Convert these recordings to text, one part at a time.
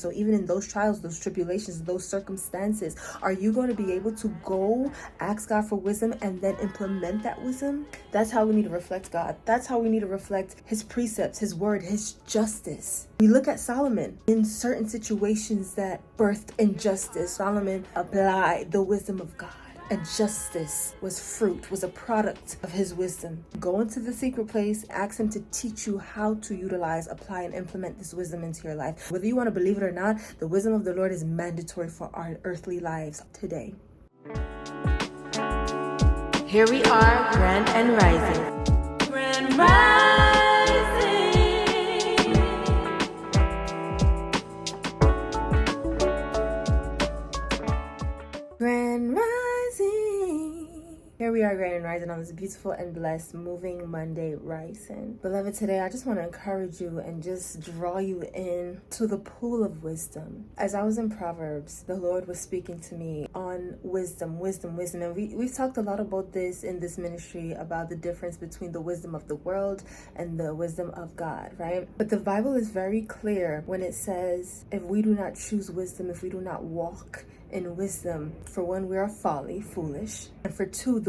So even in those trials, those tribulations, those circumstances, are you going to be able to go ask God for wisdom and then implement that wisdom? That's how we need to reflect God. That's how we need to reflect his precepts, his word, his justice. We look at Solomon in certain situations that birthed injustice. Solomon applied the wisdom of God. And justice was fruit, was a product of his wisdom. Go into the secret place, ask him to teach you how to utilize, apply, and implement this wisdom into your life. Whether you want to believe it or not, the wisdom of the Lord is mandatory for our earthly lives today. Here we are, Grand and Rising. Grand Rising. Grand Rising. Here we are, Grand and Rising, on this beautiful and blessed moving Monday rising. Beloved, today I just want to encourage you and just draw you in to the pool of wisdom. As I was in Proverbs, the Lord was speaking to me on wisdom. And we've talked a lot about this in this ministry, about the difference between the wisdom of the world and the wisdom of God, right? But the Bible is very clear when it says, if we do not choose wisdom, if we do not walk in wisdom, for one, we are foolish, and for two,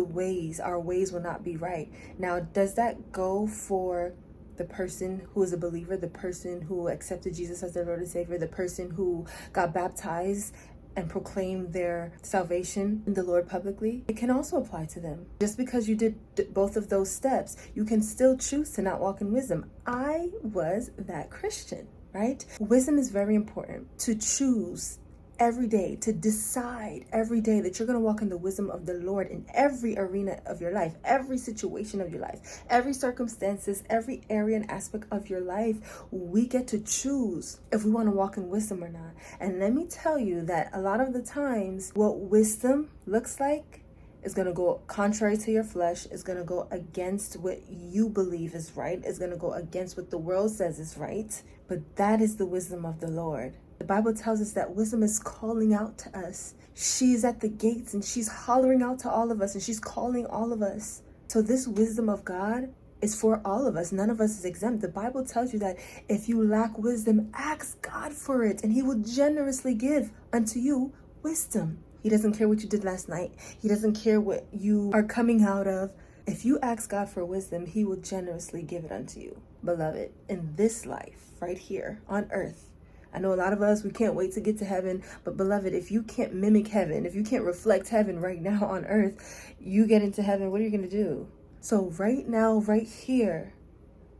our ways will not be right. Now, does that go for the person who is a believer, the person who accepted Jesus as their Lord and Savior, the person who got baptized and proclaimed their salvation in the Lord publicly? It can also apply to them. Just because you did both of those steps, you can still choose to not walk in wisdom. I was that Christian, right? Wisdom is very important. To choose every day, to decide every day that you're going to walk in the wisdom of the Lord in every arena of your life, every situation of your life, every circumstances, every area and aspect of your life. We get to choose if we want to walk in wisdom or not. And let me tell you that a lot of the times what wisdom looks like is going to go contrary to your flesh, is going to go against what you believe is right, is going to go against what the world says is right. But that is the wisdom of the Lord. The Bible tells us that wisdom is calling out to us. She's at the gates and she's hollering out to all of us and she's calling all of us. So this wisdom of God is for all of us. None of us is exempt. The Bible tells you that if you lack wisdom, ask God for it and he will generously give unto you wisdom. He doesn't care what you did last night. He doesn't care what you are coming out of. If you ask God for wisdom, he will generously give it unto you. Beloved, in this life, right here on earth, I know a lot of us, we can't wait to get to heaven, but beloved, if you can't mimic heaven, if you can't reflect heaven right now on earth, you get into heaven, what are you going to do? So right now, right here,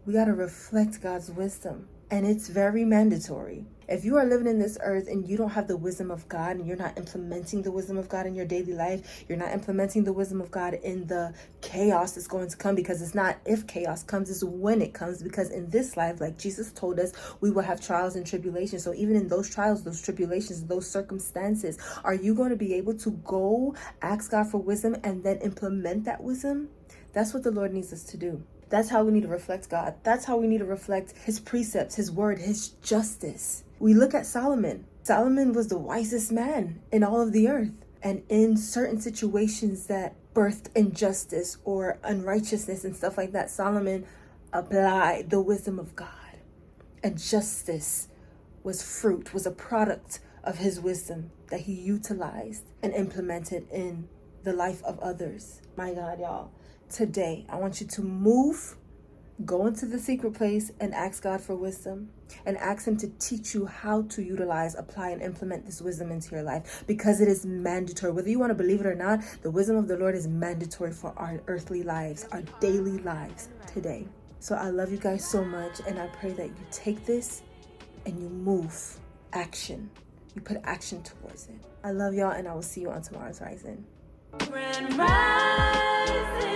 we got to reflect God's wisdom. And it's very mandatory. If you are living in this earth and you don't have the wisdom of God and you're not implementing the wisdom of God in your daily life, you're not implementing the wisdom of God in the chaos that's going to come, because it's not if chaos comes, it's when it comes. Because in this life, like Jesus told us, we will have trials and tribulations. So even in those trials, those tribulations, those circumstances, are you going to be able to go ask God for wisdom and then implement that wisdom? That's what the Lord needs us to do. That's how we need to reflect God. That's how we need to reflect his precepts, his word, his justice. We look at Solomon. Solomon was the wisest man in all of the earth. And in certain situations that birthed injustice or unrighteousness and stuff like that, Solomon applied the wisdom of God. And justice was fruit, was a product of his wisdom that he utilized and implemented in the life of others. My God, y'all. Today, I want you to move, go into the secret place and ask God for wisdom and ask him to teach you how to utilize, apply, and implement this wisdom into your life, because it is mandatory. Whether you want to believe it or not, the wisdom of the Lord is mandatory for our earthly lives, our daily lives today. So I love you guys so much, and I pray that you take this and you move, action. You put action towards it. I love y'all, and I will see you on tomorrow's Rising. Grand Rising.